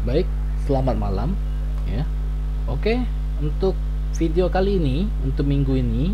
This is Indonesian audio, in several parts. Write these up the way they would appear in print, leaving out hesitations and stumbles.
Baik, selamat malam ya. Oke, untuk video kali ini, untuk minggu ini,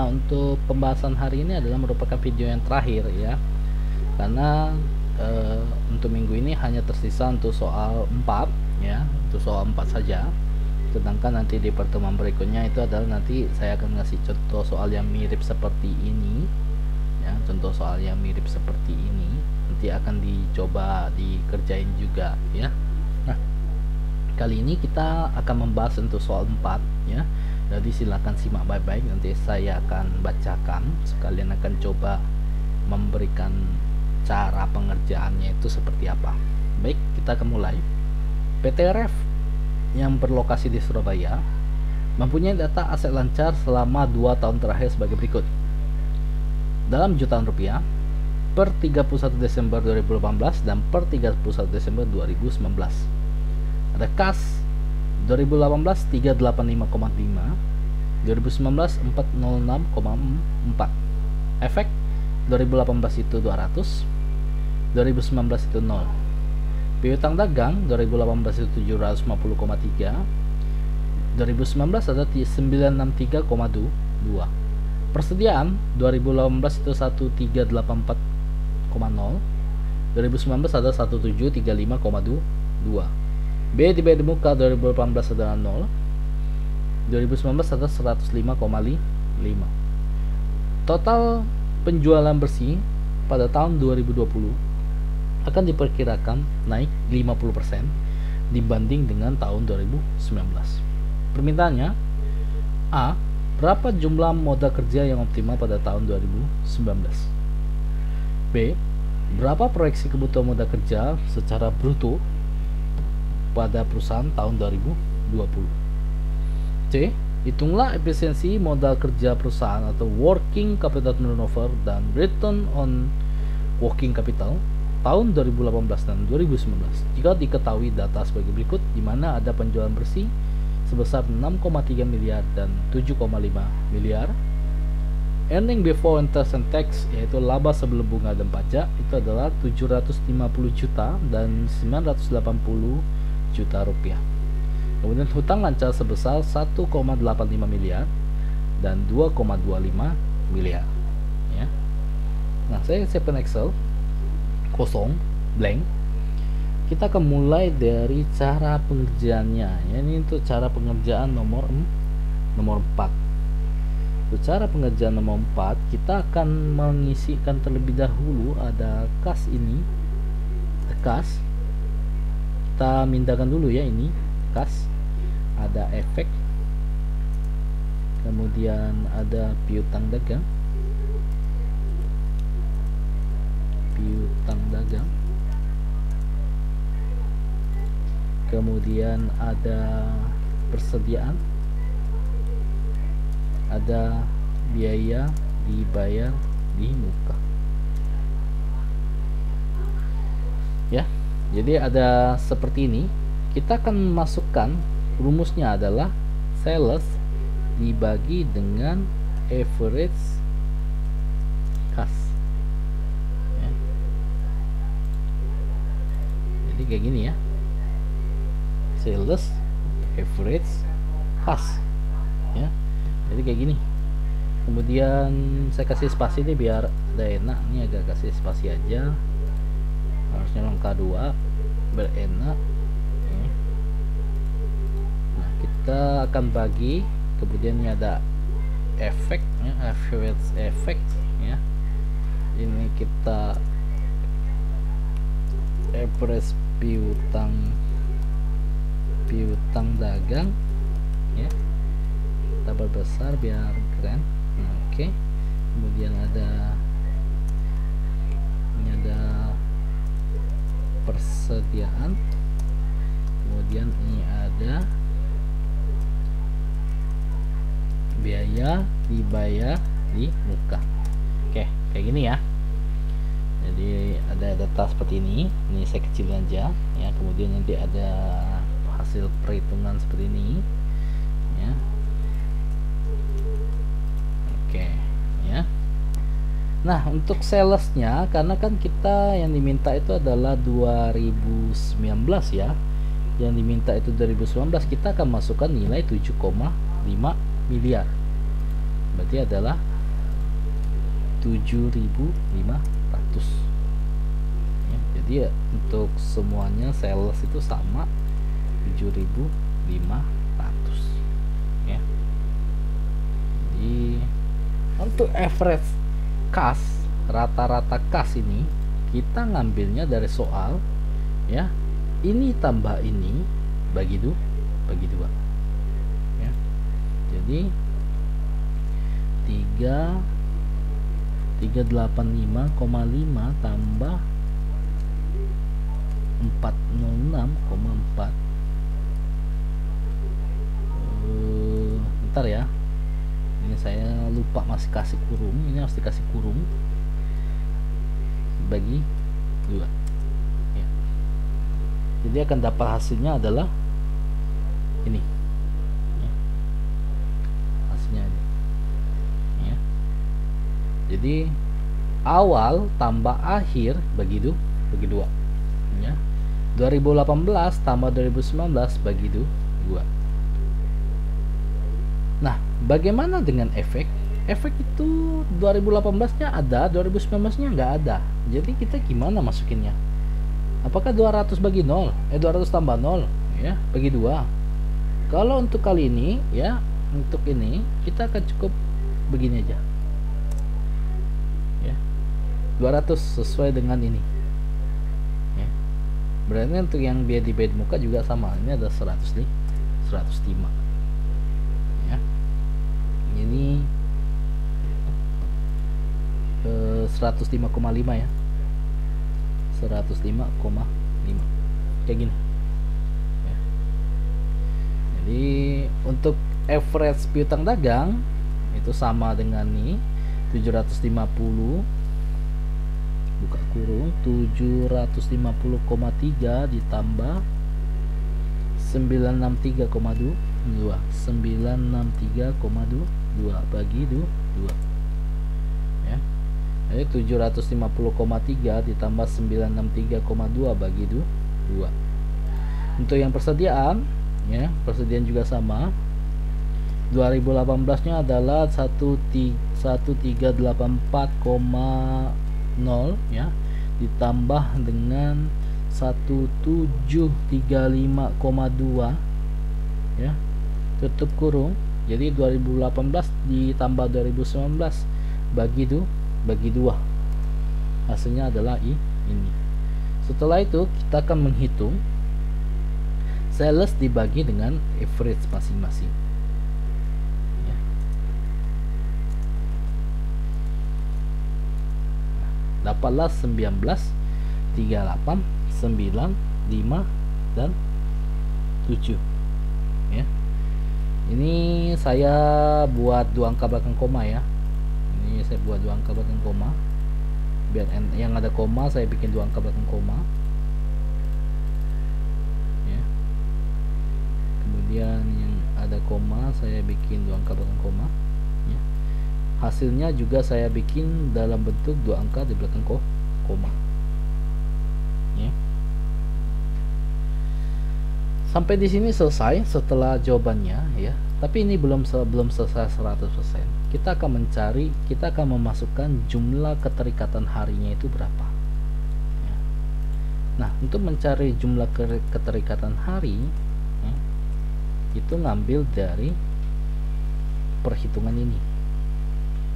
untuk pembahasan hari ini adalah merupakan video yang terakhir ya. Karena untuk minggu ini hanya tersisa untuk soal 4 ya, untuk soal 4 saja. Sedangkan nanti di pertemuan berikutnya itu adalah nanti saya akan ngasih contoh soal yang mirip seperti ini ya, contoh soal yang mirip seperti ini nanti akan dicoba dikerjain juga ya. Nah, kali ini kita akan membahas untuk soal 4 ya. Jadi silakan simak baik-baik, nanti saya akan bacakan, sekalian akan coba memberikan cara pengerjaannya itu seperti apa. Baik, kita akan mulai. PT Ref yang berlokasi di Surabaya mempunyai data aset lancar selama 2 tahun terakhir sebagai berikut. Dalam jutaan rupiah per 31 Desember 2018 dan per 31 Desember 2019. Ada kas 2018 385,5, 2019 406,4. Efek 2018 itu 200, 2019 itu 0. Piutang dagang 2018 itu 750,3, 2019 ada 963,2. Persediaan 2018 itu 1384,0, 2019 ada 1735,2. B dibayar di muka 2018 adalah 0, 2019 ada 105,5. Total penjualan bersih pada tahun 2020 akan diperkirakan naik 50% dibanding dengan tahun 2019. Permintaannya: A. Berapa jumlah modal kerja yang optimal pada tahun 2019? B. Berapa proyeksi kebutuhan modal kerja secara bruto pada perusahaan tahun 2020? C. Hitunglah efisiensi modal kerja perusahaan atau working capital turnover dan return on working capital tahun 2018 dan 2019 jika diketahui data sebagai berikut, di mana ada penjualan bersih sebesar 6,3 miliar dan 7,5 miliar. Earning before interest and tax, yaitu laba sebelum bunga dan pajak, itu adalah 750 juta dan 980 juta rupiah. Kemudian hutang lancar sebesar 1,85 miliar dan 2,25 miliar ya. Nah, saya siapkan Excel kosong, blank. Kita akan mulai dari cara pengerjaannya ya. Ini untuk cara pengerjaan nomor 4. Untuk cara pengerjaan nomor 4, kita akan mengisikan terlebih dahulu ada kas ini. Kas kita mindakan dulu ya, ini kas. Ada efek, kemudian ada piutang dagang, kemudian ada persediaan, ada biaya dibayar di muka ya. Jadi ada seperti ini. Kita akan masukkan rumusnya adalah sales dibagi dengan average kas ya. Jadi kayak gini ya, sales average kas ya. Jadi kayak gini. Kemudian saya kasih spasi nih biar ada enak. Ini agak kasih spasi aja, harusnya angka 2 berenak ya. Nah, kita akan bagi. Kemudian ini ada efek ya, average effect ya. Ini kita average piutang dagang ya, kita besar biar keren. Oke. Kemudian ini ada persediaan, kemudian ini ada biaya dibayar di muka. Oke, kayak gini ya. Jadi ada data seperti ini saya kecilin aja ya. Kemudian nanti ada hasil perhitungan seperti ini ya. Oke ya. Nah, untuk salesnya, karena kan kita yang diminta itu adalah 2019 ya, yang diminta itu 2019, kita akan masukkan nilai 7,5 miliar. Berarti adalah 7.500 ya. Jadi ya, untuk semuanya sales itu sama 7.500 ya. Jadi untuk average kas, rata-rata kas ini kita ngambilnya dari soal ya, ini tambah ini bagi dua ya. Jadi 385,5 tambah 406,4. Bentar ya, ini saya lupa masih kasih kurung, ini harus dikasih kurung, bagi 2 ya. Jadi akan dapat hasilnya adalah ini ya. Hasilnya ini ya. Jadi awal tambah akhir bagi 2 ya. 2018 tambah 2019 bagi 2. Nah, bagaimana dengan efek? Efek itu 2018-nya ada, 2019-nya nggak ada. Jadi kita gimana masukinnya? Apakah 200 bagi 0? 200 tambah 0 ya, bagi 2. Kalau untuk kali ini ya, untuk ini kita akan cukup begini aja. Ya. 200 sesuai dengan ini. Ya. Berarti untuk yang biaya di bed muka juga sama. Ini ada 105. Ya. Ini 105,5 ya. 105,5 kayak gini ya. Jadi untuk average piutang dagang itu sama dengan nih 750 buka kurung 750,3 ditambah 963,2 bagi 2 ya. Jadi 750,3 ditambah 963,2 bagi 2. Untuk yang persediaan ya, persediaan juga sama. 2018-nya adalah 1384,0 ya, ditambah dengan 1735,2 ya, tutup kurung. Jadi 2018 ditambah 2019 bagi 2, hasilnya adalah ini. Setelah itu kita akan menghitung sales dibagi dengan average masing-masing ya. Dapatlah 19, 38, 9, 5 dan 7 ya. Ini saya buat 2 angka belakang koma ya. Ini saya buat 2 angka belakang koma. Biar yang ada koma saya bikin 2 angka belakang koma. Ya. Kemudian yang ada koma saya bikin 2 angka belakang koma. Ya. Hasilnya juga saya bikin dalam bentuk 2 angka di belakang koma. Ya. Sampai di sini selesai setelah jawabannya ya. Tapi ini belum selesai 100%. Kita akan memasukkan jumlah keterikatan harinya itu berapa ya. Nah, untuk mencari jumlah keterikatan hari ya, itu ngambil dari perhitungan ini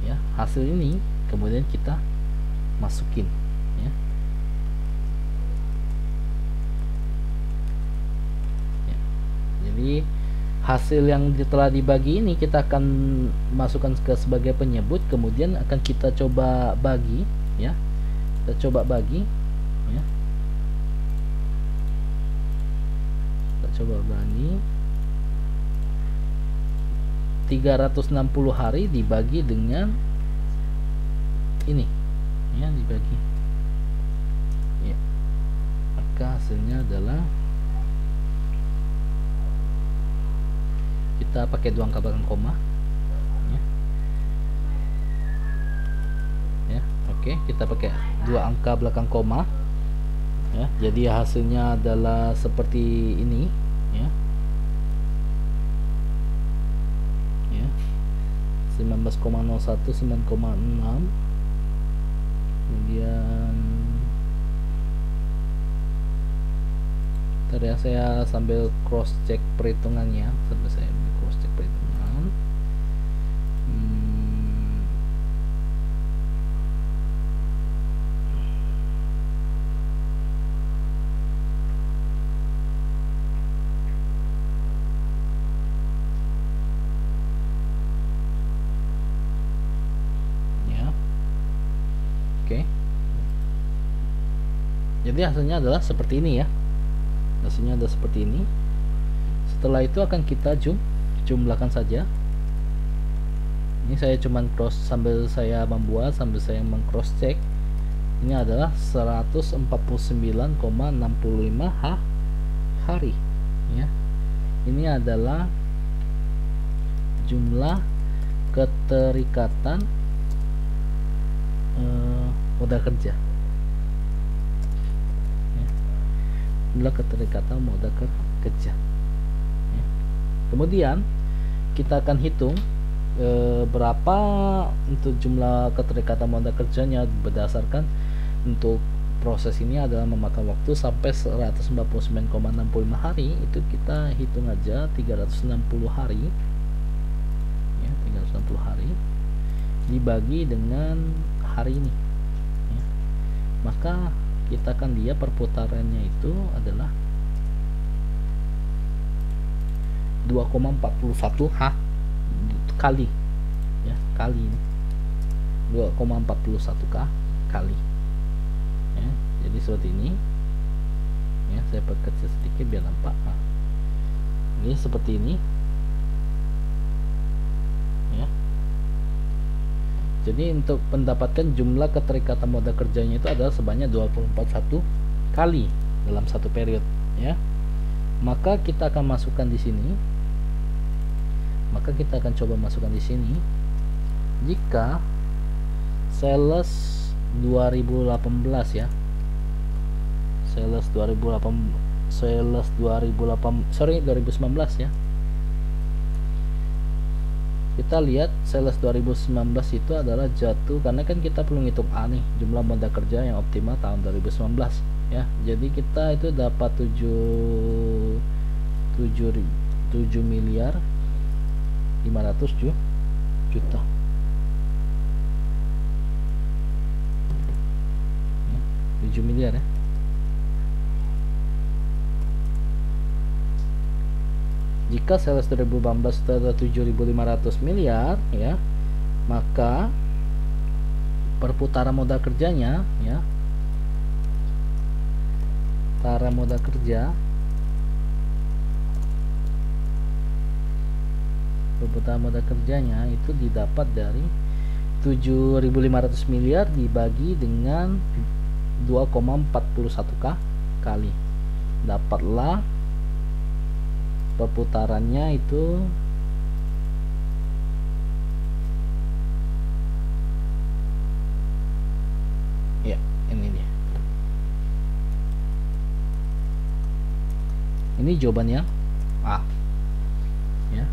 ya. Hasil ini kemudian kita masukin ya. Jadi hasil yang telah dibagi ini kita akan masukkan sebagai penyebut, kemudian akan kita coba bagi ya. Kita coba bagi ya. Kita coba bagi 360 hari dibagi dengan ini ya, dibagi ya. Maka hasilnya adalah kita pakai 2 angka belakang koma ya. Ya, oke, kita pakai 2 angka belakang koma ya. Jadi hasilnya adalah seperti ini ya. Ya. 19,01 9,6. Kemudian tadi saya sambil cross check perhitungannya, sambil saya cross check perhitungan. Oke. Jadi hasilnya adalah seperti ini ya. Hasilnya adalah seperti ini. Setelah itu akan kita jumlahkan saja. Ini saya cuman cross sambil saya membuat, sambil saya meng-cross check. Ini adalah 149,65 hari ya. Ini adalah jumlah keterikatan modal kerja ya. Jumlah keterikatan modal kerja ya. Kemudian kita akan hitung berapa untuk jumlah keterikatan modal kerjanya berdasarkan untuk proses ini adalah memakan waktu sampai 149,65 hari. Itu kita hitung aja 360 hari ya, 360 hari dibagi dengan hari ini ya. Maka kita akan lihat perputarannya itu adalah 2,41 kali ya, kali ini 2,41 kali ya. Jadi seperti ini ya, saya perkecil sedikit biar nampak. Ini seperti ini ya. Jadi untuk mendapatkan jumlah keterikatan modal kerjanya itu adalah sebanyak 241 kali dalam satu periode ya. Maka kita akan masukkan di sini. Maka kita akan coba masukkan di sini. Jika sales 2018 ya. Sales 2019 ya. Kita lihat sales 2019 itu adalah jatuh karena kan kita perlu ngitung A nih, jumlah modal kerja yang optimal tahun 2019 ya. Jadi kita itu dapat 7 miliar 500 juta ya, 7 miliar ya. Jika sales 2018 itu ada 7.500 miliar ya, maka perputaran modal kerjanya ya, perputaran modal kerjanya itu didapat dari 7.500 miliar dibagi dengan 2,41 kali, dapatlah perputarannya itu ya, ini dia. Ini jawabannya A ya.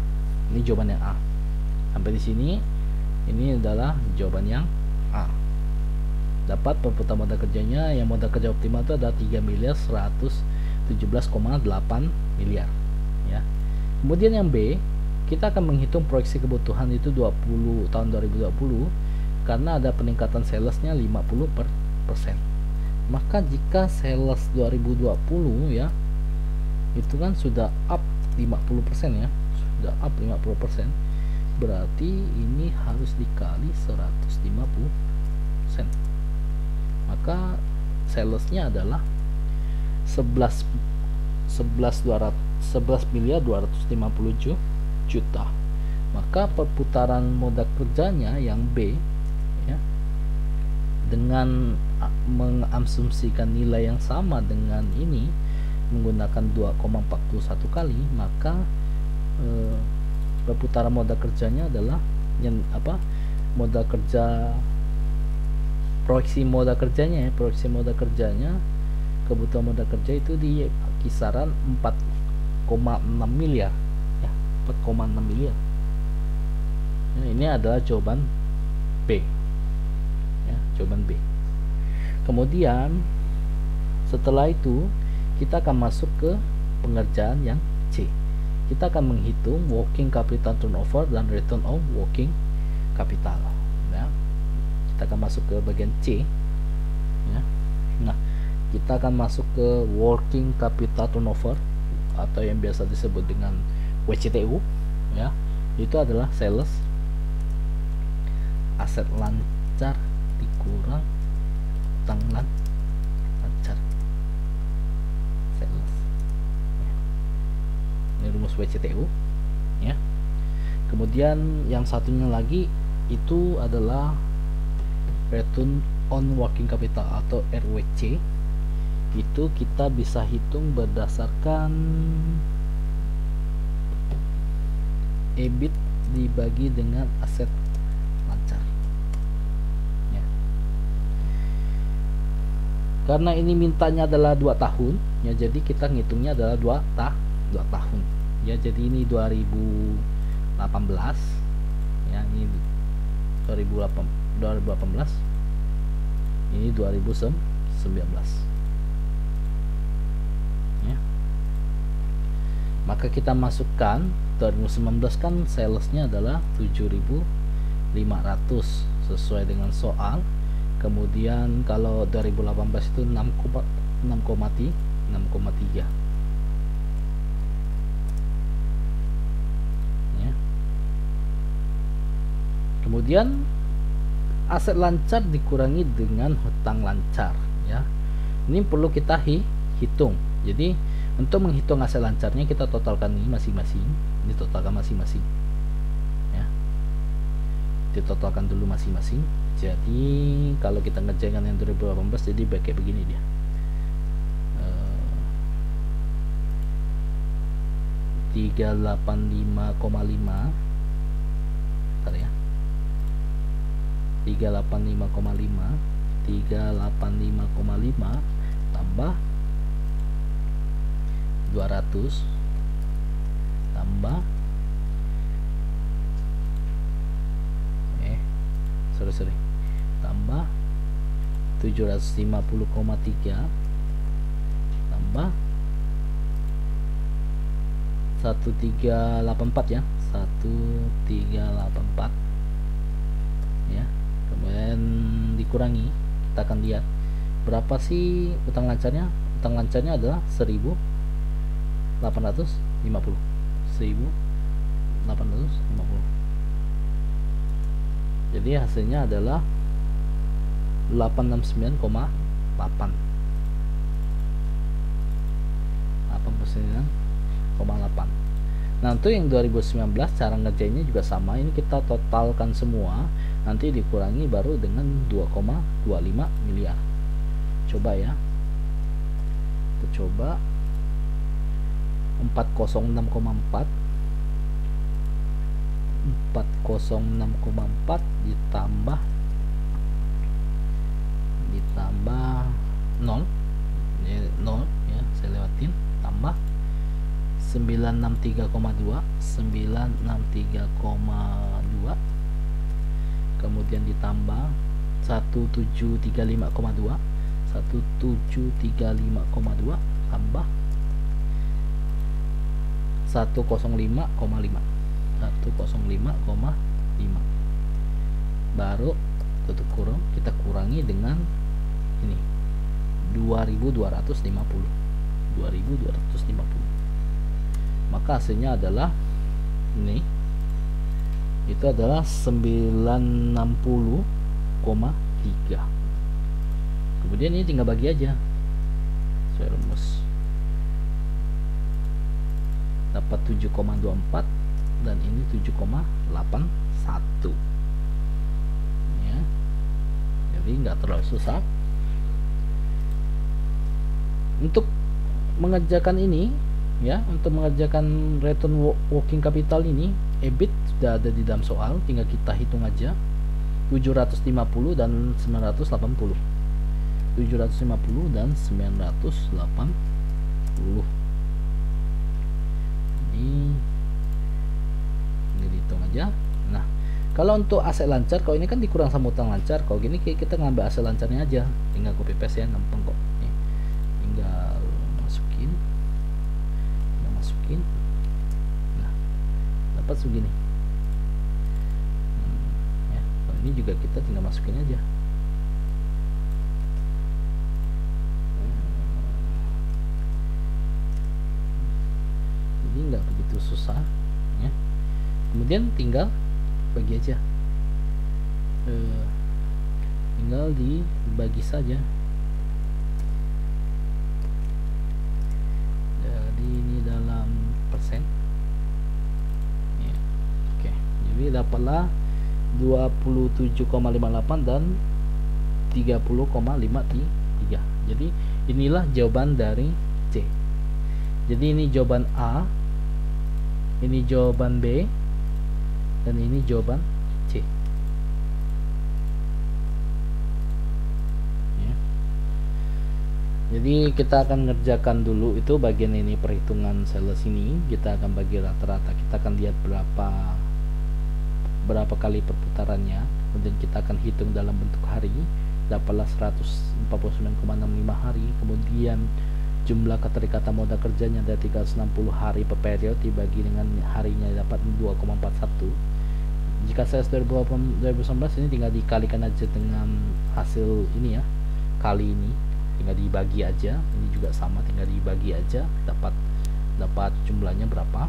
Ini jawaban yang A. Sampai di sini ini adalah jawaban yang A. Dapat perputaran modal kerjanya yang modal kerja optimal itu ada 3 miliar 117,8 miliar ya. Kemudian yang B, kita akan menghitung proyeksi kebutuhan itu tahun 2020 karena ada peningkatan salesnya 50%. Maka jika sales 2020 ya, itu kan sudah up 50% ya, sudah up 50%, berarti ini harus dikali 150%. Maka salesnya adalah 11 miliar 250 juta. Maka perputaran modal kerjanya yang B ya, dengan mengasumsikan nilai yang sama dengan ini menggunakan 2,41 kali, maka perputaran modal kerjanya adalah modal kerja proyeksi modal kerjanya kebutuhan modal kerja itu di kisaran 4,6 miliar ya, 4,6 miliar. Nah, ini adalah jawaban B ya, jawaban B. Kemudian setelah itu kita akan masuk ke pengerjaan yang C. Kita akan menghitung working capital turnover dan return on working capital ya. Kita akan masuk ke bagian C ya. Nah, kita akan masuk ke working capital turnover atau yang biasa disebut dengan WCTU ya. Itu adalah sales, aset lancar dikurang utang lancar, sales. Ini rumus WCTU ya. Kemudian yang satunya lagi itu adalah return on working capital atau RWC. Itu kita bisa hitung berdasarkan EBIT dibagi dengan aset lancar ya. Karena ini mintanya adalah 2 tahun ya, jadi kita ngitungnya adalah 2 tahun ya. Jadi ini 2018 ya, ini 2018, ini 2019 ya. Maka kita masukkan 2019 kan salesnya adalah 7.500 sesuai dengan soal. Kemudian kalau 2018 itu 6,3 ya. Kemudian aset lancar dikurangi dengan hutang lancar ya. Ini perlu kita hitung. Jadi untuk menghitung aset lancarnya kita totalkan ini masing-masing. Ini totalkan masing-masing ya. Ditotalkan dulu masing-masing. Jadi kalau kita ngerjakan yang 2018 jadi kayak begini dia. 385,5 bentar ya. 385,5 tambah 200 tambah tambah 750,3 tambah 1384 ya, 1384 ya. Kemudian dikurangi, kita akan lihat berapa sih utang lancarnya. Utang lancarnya adalah 1850. Jadi hasilnya adalah 869,8. 89,8. Nah, untuk yang 2019 cara ngerjainnya juga sama. Ini kita totalkan semua, nanti dikurangi baru dengan 2,25 miliar. Coba ya. Kita coba 406,4 ditambah 0 ya, 0 ya, saya lewatin, tambah 963,2 kemudian ditambah 1735,2 tambah 105,5 baru tutup kurung, kita kurangi dengan ini 2250. Maka hasilnya adalah ini, itu adalah 960,3. Kemudian ini tinggal bagi aja sesuai rumus, dapat 7,24 dan ini 7,81 ya. Jadi nggak terlalu susah untuk mengerjakan ini ya. Untuk mengerjakan return working capital ini, EBIT sudah ada di dalam soal, tinggal kita hitung aja 750 dan 980. 750 dan 980. Ini dihitung aja. Nah, kalau untuk aset lancar, kalau ini kan dikurang sama utang lancar, kalau gini kita ngambil aset lancarnya aja, tinggal copy paste ya, gampang kok. Nih, tinggal masukin, nah dapat segini. Ya, kalau ini juga kita tinggal masukin aja. Jadi nggak begitu susah ya. Kemudian tinggal bagi aja, tinggal dibagi saja. Jadi ini dalam persen ya. Oke, jadi dapatlah 27,58 dan 30,53. Jadi inilah jawaban dari C. Jadi ini jawaban A, ini jawaban B, dan ini jawaban C ya. Jadi kita akan ngerjakan dulu itu bagian ini, perhitungan sales ini. Kita akan bagi rata-rata, kita akan lihat berapa kali perputarannya, kemudian kita akan hitung dalam bentuk hari, dapatlah 149,65 hari. Kemudian jumlah keterikatan modal kerjanya ada 360 hari per periode, dibagi dengan harinya dapat 2,41. Jika sales 2019 ini tinggal dikalikan aja dengan hasil ini ya, kali ini tinggal dibagi aja, ini juga sama, tinggal dibagi aja, dapat jumlahnya berapa.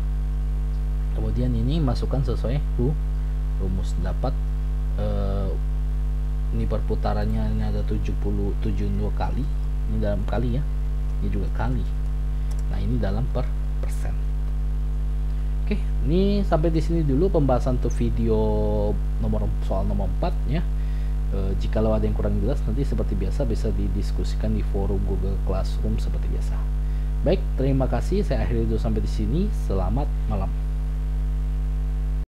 Kemudian ini masukkan sesuai rumus, dapat ini perputarannya, ini ada 72 kali, ini dalam kali ya, ini juga kali. Nah, ini dalam persen. Oke, ini sampai di sini dulu pembahasan untuk video soal nomor 4 ya. Jikalau ada yang kurang jelas, nanti seperti biasa bisa didiskusikan di forum Google Classroom seperti biasa. Baik, terima kasih. Saya akhiri dulu sampai di sini. Selamat malam.